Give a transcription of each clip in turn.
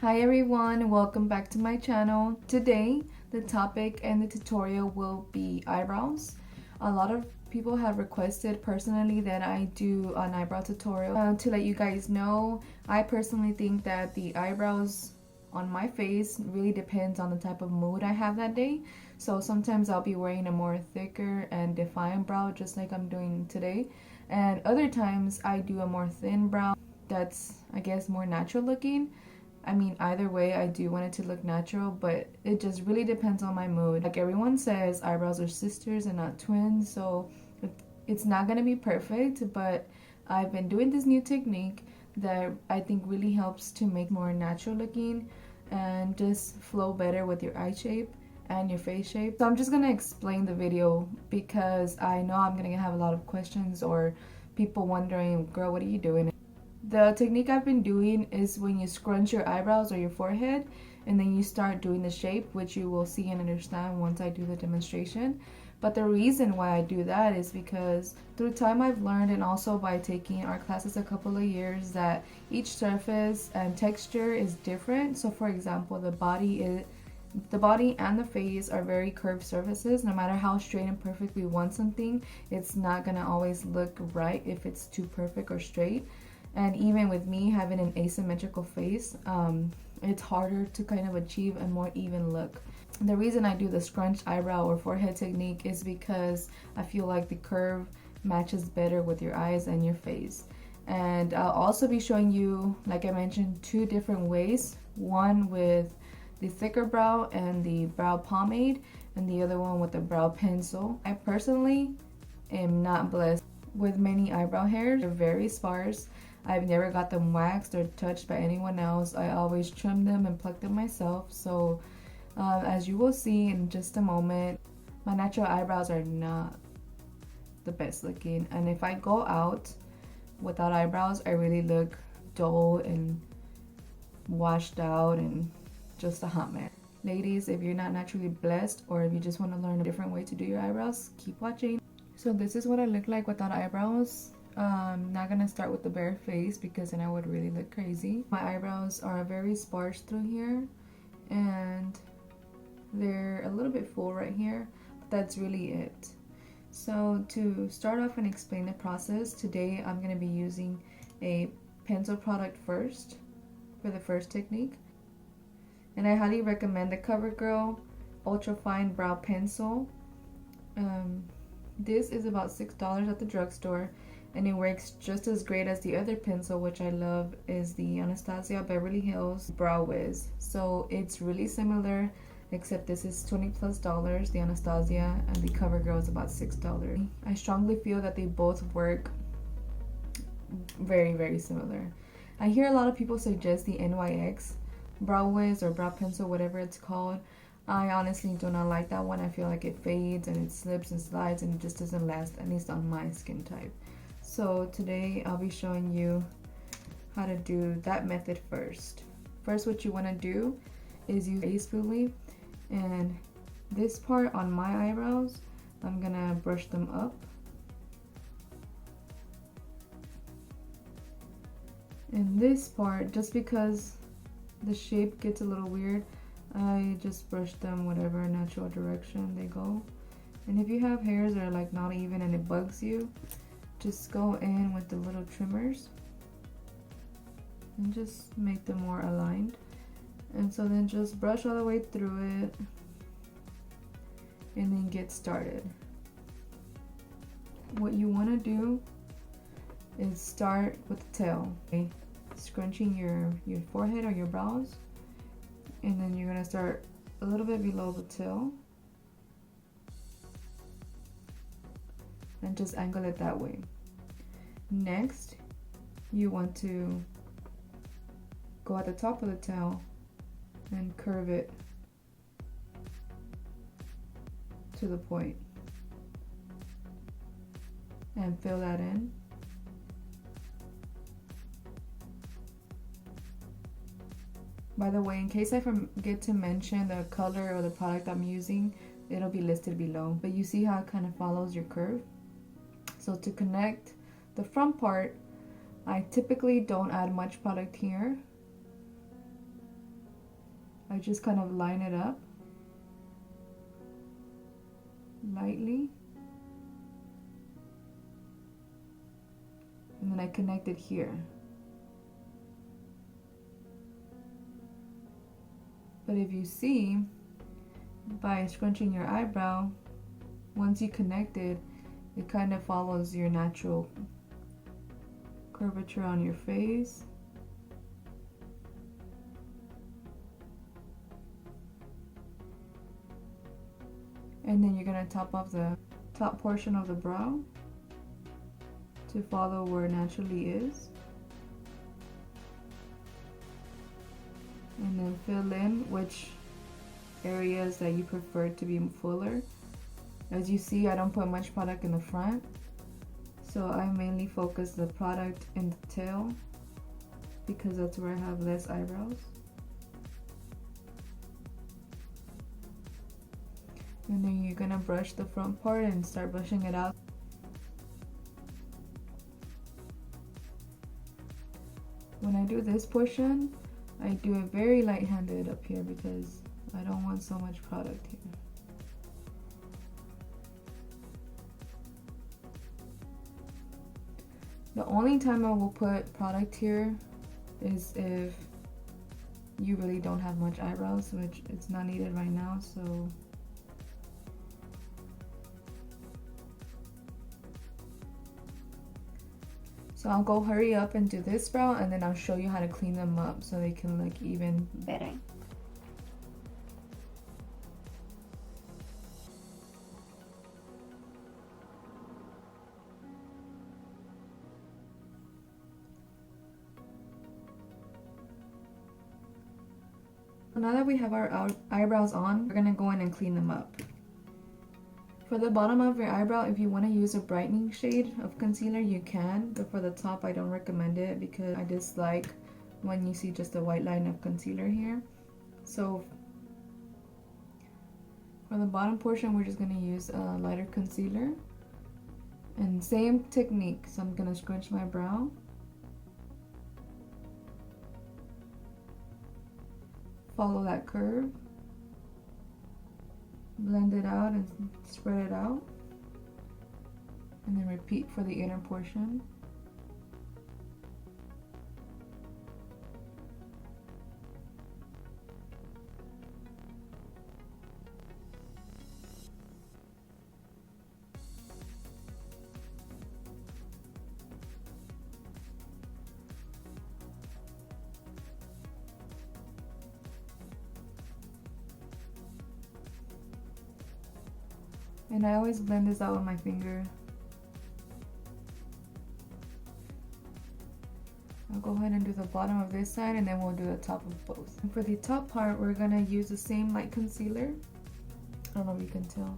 Hi everyone, welcome back to my channel. Today, the topic and the tutorial will be eyebrows. A lot of people have requested personally that I do an eyebrow tutorial. To let you guys know, I personally think that the eyebrows on my face really depends on the type of mood I have that day. So sometimes I'll be wearing a more thicker and defined brow just like I'm doing today. And other times I do a more thin brow that's, I guess, more natural looking. I mean, either way, I do want it to look natural, but it just really depends on my mood. Like everyone says, eyebrows are sisters and not twins, so it's not gonna be perfect, but I've been doing this new technique that I think really helps to make more natural looking and just flow better with your eye shape and your face shape. So I'm just gonna explain the video because I know I'm gonna have a lot of questions or people wondering, girl, what are you doing? The technique I've been doing is when you scrunch your eyebrows or your forehead and then you start doing the shape, which you will see and understand once I do the demonstration. But the reason why I do that is because through time I've learned, and also by taking our classes a couple of years, that each surface and texture is different. So for example, the body and the face are very curved surfaces. No matter how straight and perfect we want something, it's not gonna always look right if it's too perfect or straight. And even with me having an asymmetrical face, it's harder to kind of achieve a more even look. The reason I do the scrunched eyebrow or forehead technique is because I feel like the curve matches better with your eyes and your face. And I'll also be showing you, like I mentioned, two different ways. One with the thicker brow and the brow pomade, and the other one with the brow pencil. I personally am not blessed with many eyebrow hairs. They're very sparse. I've never got them waxed or touched by anyone else. I always trim them and pluck them myself. So as you will see in just a moment, my natural eyebrows are not the best looking. And if I go out without eyebrows, I really look dull and washed out and just a hot mess. Ladies, if you're not naturally blessed or if you just want to learn a different way to do your eyebrows, keep watching. So this is what I look like without eyebrows. Not gonna start with the bare face because then I would really look crazy. My eyebrows are very sparse through here and they're a little bit full right here, but that's really it. So to start off and explain the process, today I'm gonna be using a pencil product first for the first technique. And I highly recommend the COVERGIRL Ultrafine Brow Pencil. This is about $6 at the drugstore, and it works just as great as the other pencil, which I love, is the Anastasia Beverly Hills Brow Wiz. So it's really similar, except this is $20+, the Anastasia, and the COVERGIRL is about $6. I strongly feel that they both work very, very similar. I hear a lot of people suggest the NYX Brow Wiz or Brow Pencil, whatever it's called. I honestly do not like that one. I feel like it fades and it slips and slides and it just doesn't last, at least on my skin type. So today I'll be showing you how to do that method first. First, what you want to do is use a spoolie, and this part on my eyebrows, I'm gonna brush them up. And this part, just because the shape gets a little weird, I just brush them whatever natural direction they go. And if you have hairs that are like not even and it bugs you, just go in with the little trimmers and just make them more aligned. And so then just brush all the way through it and then get started. What you want to do is start with the tail, okay? Scrunching your forehead or your brows, and then you're gonna start a little bit below the tail and just angle it that way. Next, you want to go at the top of the tail and curve it to the point and fill that in. By the way, in case I forget to mention the color or the product I'm using, it'll be listed below. But you see how it kind of follows your curve? So to connect the front part, I typically don't add much product here. I just kind of line it up lightly. And then I connect it here. But if you see, by scrunching your eyebrow, once you connect it, it kind of follows your natural curvature on your face. And then you're gonna top off the top portion of the brow to follow where it naturally is. And then fill in which areas that you prefer to be fuller. As you see, I don't put much product in the front, so I mainly focus the product in the tail because that's where I have less eyebrows. And then you're gonna brush the front part and start brushing it out. When I do this portion, I do it very light-handed up here because I don't want so much product here. The only time I will put product here is if you really don't have much eyebrows, which it's not needed right now, so. So I'll go hurry up and do this brow, and then I'll show you how to clean them up so they can look even better. Now that we have our eyebrows on, we're gonna go in and clean them up. For the bottom of your eyebrow, if you want to use a brightening shade of concealer, you can. But for the top, I don't recommend it because I dislike when you see just a white line of concealer here. So for the bottom portion, we're just going to use a lighter concealer. And same technique. So I'm going to scrunch my brow. Follow that curve. Blend it out and spread it out, and then repeat for the inner portion. And I always blend this out with my finger. I'll go ahead and do the bottom of this side, and then we'll do the top of both. And for the top part, we're gonna use the same light concealer. I don't know if you can tell.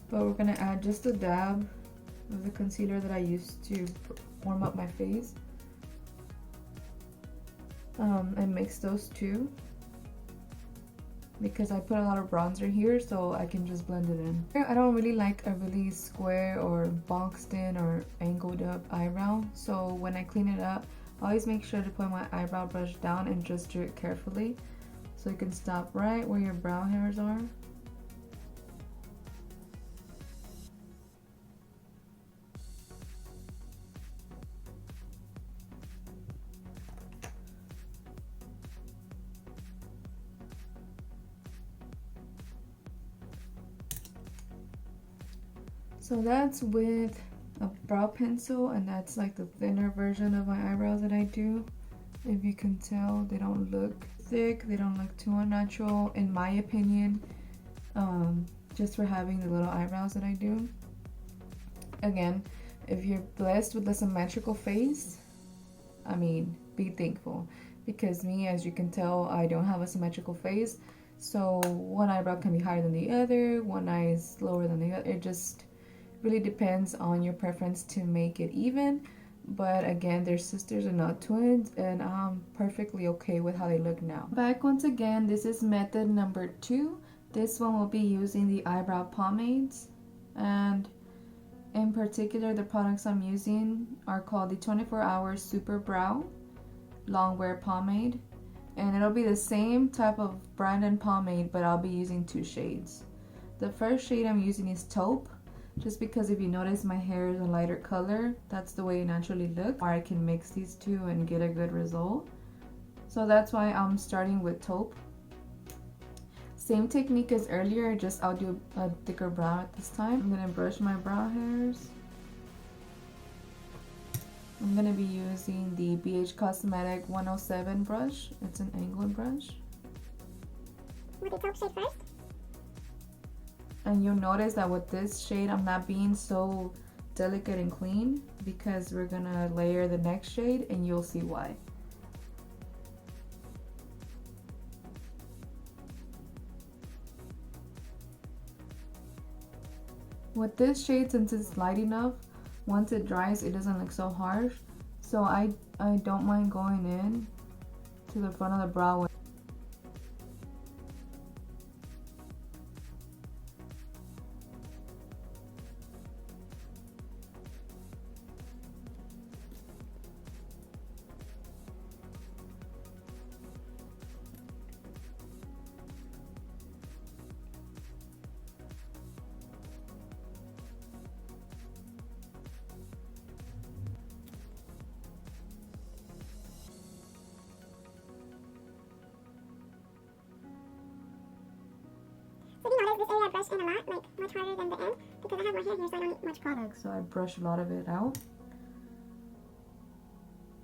But we're gonna add just a dab of the concealer that I used to warm up my face. And mix those two, because I put a lot of bronzer here, so I can just blend it in. I don't really like a really square or boxed in or angled up eyebrow, so when I clean it up, I always make sure to put my eyebrow brush down and just do it carefully so you can stop right where your brow hairs are. So that's with a brow pencil, and that's like the thinner version of my eyebrows that I do. If you can tell, they don't look thick, they don't look too unnatural in my opinion, just for having the little eyebrows that I do. Again, if you're blessed with a symmetrical face, I mean, be thankful, because me, as you can tell, I don't have a symmetrical face, so one eyebrow can be higher than the other, one eye is lower than the other. It just really depends on your preference to make it even. But again, they're sisters and not twins, and I'm perfectly okay with how they look now. Back once again, this is method number 2. This one will be using the eyebrow pomades, and in particular the products I'm using are called the 24 Hour Super Brow Long Wear Pomade. And it'll be the same type of brand and pomade, but I'll be using 2 shades. The first shade I'm using is Taupe, just because if you notice my hair is a lighter color, that's the way it naturally looks. Or I can mix these two and get a good result. So that's why I'm starting with Taupe. Same technique as earlier, just I'll do a thicker brow at this time. I'm gonna brush my brow hairs. I'm gonna be using the BH Cosmetic 107 brush. It's an angled brush. With the taupe shade first. And you'll notice that with this shade, I'm not being so delicate and clean because we're gonna layer the next shade and you'll see why. With this shade, since it's light enough, once it dries, it doesn't look so harsh. So I don't mind going in to the front of the brow. So if you notice, this area I brush in a lot, like much harder than the end, because I have my hair here, so I don't need much product. So I brush a lot of it out.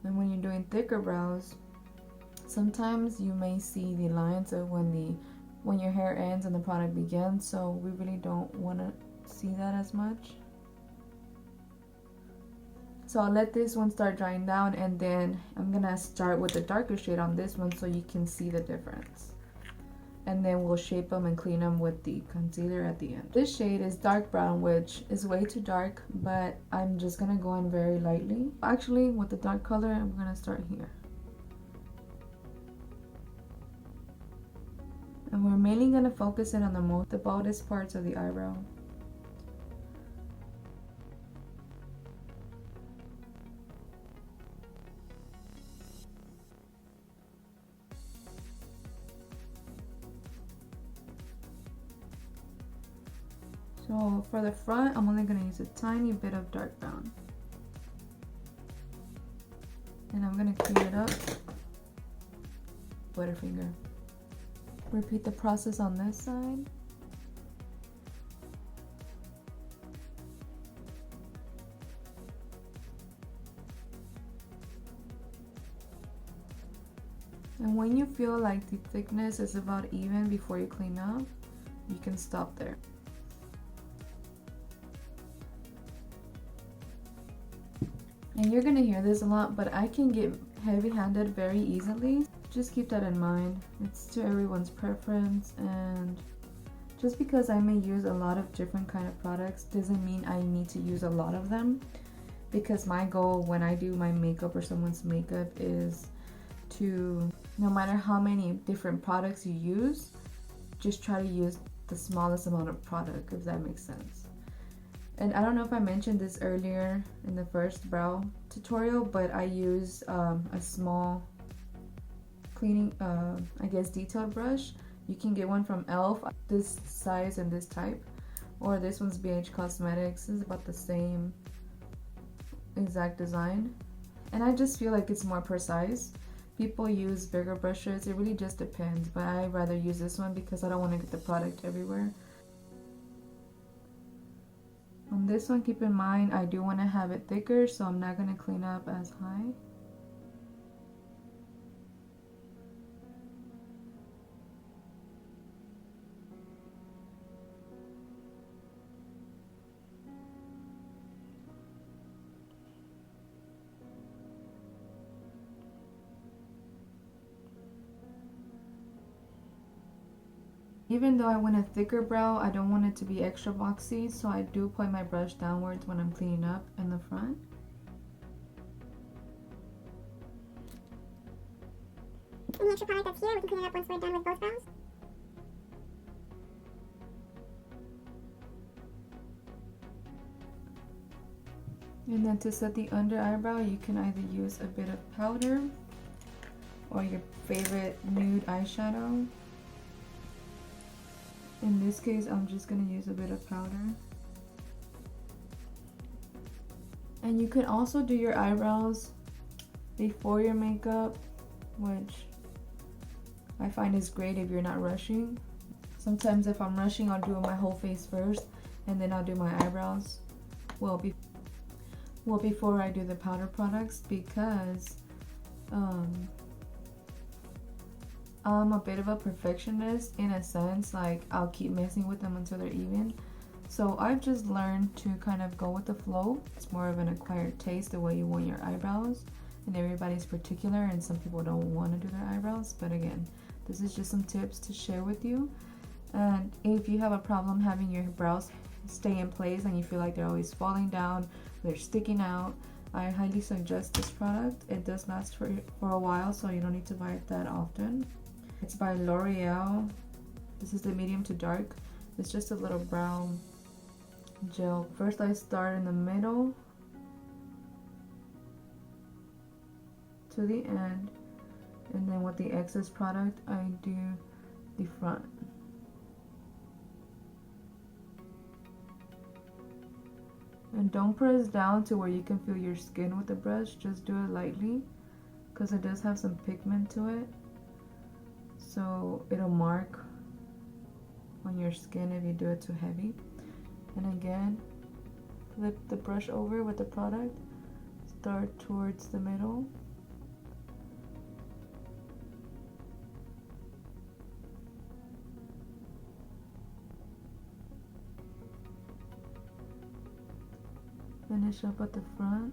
And when you're doing thicker brows, sometimes you may see the lines of when your hair ends and the product begins, so we really don't want to see that as much. So I'll let this one start drying down, and then I'm gonna start with the darker shade on this one so you can see the difference. And then we'll shape them and clean them with the concealer at the end. This shade is dark brown, which is way too dark, but I'm just gonna go in very lightly. Actually, with the dark color, I'm gonna start here. And we're mainly gonna focus it on the boldest parts of the eyebrow. So for the front, I'm only gonna use a tiny bit of dark brown. And I'm gonna clean it up. Butterfinger. Repeat the process on this side. And when you feel like the thickness is about even before you clean up, you can stop there. And you're gonna hear this a lot, but I can get heavy-handed very easily. Just keep that in mind. It's to everyone's preference, and just because I may use a lot of different kind of products doesn't mean I need to use a lot of them, because my goal when I do my makeup or someone's makeup is to, no matter how many different products you use, just try to use the smallest amount of product, if that makes sense. And I don't know if I mentioned this earlier in the first brow tutorial, but I use a small cleaning, I guess, detailed brush. You can get one from E.l.f, this size and this type, or this one's BH Cosmetics. It's about the same exact design. And I just feel like it's more precise. People use bigger brushes, it really just depends, but I rather use this one because I don't want to get the product everywhere. On this one, keep in mind, I do want to have it thicker, so I'm not going to clean up as high. Even though I want a thicker brow, I don't want it to be extra boxy, so I do point my brush downwards when I'm cleaning up in the front. Any extra product that's here, we can clean it up once we're done with both brows. And then to set the under eyebrow, you can either use a bit of powder or your favorite nude eyeshadow. In this case, I'm just going to use a bit of powder. And you can also do your eyebrows before your makeup, which I find is great if you're not rushing. Sometimes if I'm rushing, I'll do my whole face first and then I'll do my eyebrows. Well, before I do the powder products, because I'm a bit of a perfectionist in a sense. Like, I'll keep messing with them until they're even. So I've just learned to kind of go with the flow. It's more of an acquired taste, the way you want your eyebrows, and everybody's particular, and some people don't want to do their eyebrows. But again, this is just some tips to share with you. And if you have a problem having your brows stay in place and you feel like they're always falling down, they're sticking out, I highly suggest this product. It does last for a while, so you don't need to buy it that often. It's by L'Oreal. This is the medium to dark. It's just a little brown gel. First I start in the middle to the end, and then with the excess product I do the front. And don't press down to where you can feel your skin with the brush, just do it lightly because it does have some pigment to it, so it'll mark on your skin if you do it too heavy. And again, flip the brush over with the product, start towards the middle. Finish up at the front.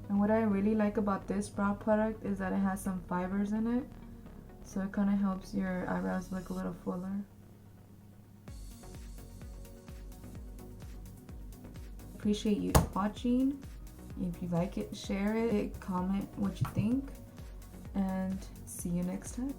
And what I really like about this brow product is that it has some fibers in it, so it kind of helps your eyebrows look a little fuller. Appreciate you watching. If you like it, share it, comment what you think, and see you next time.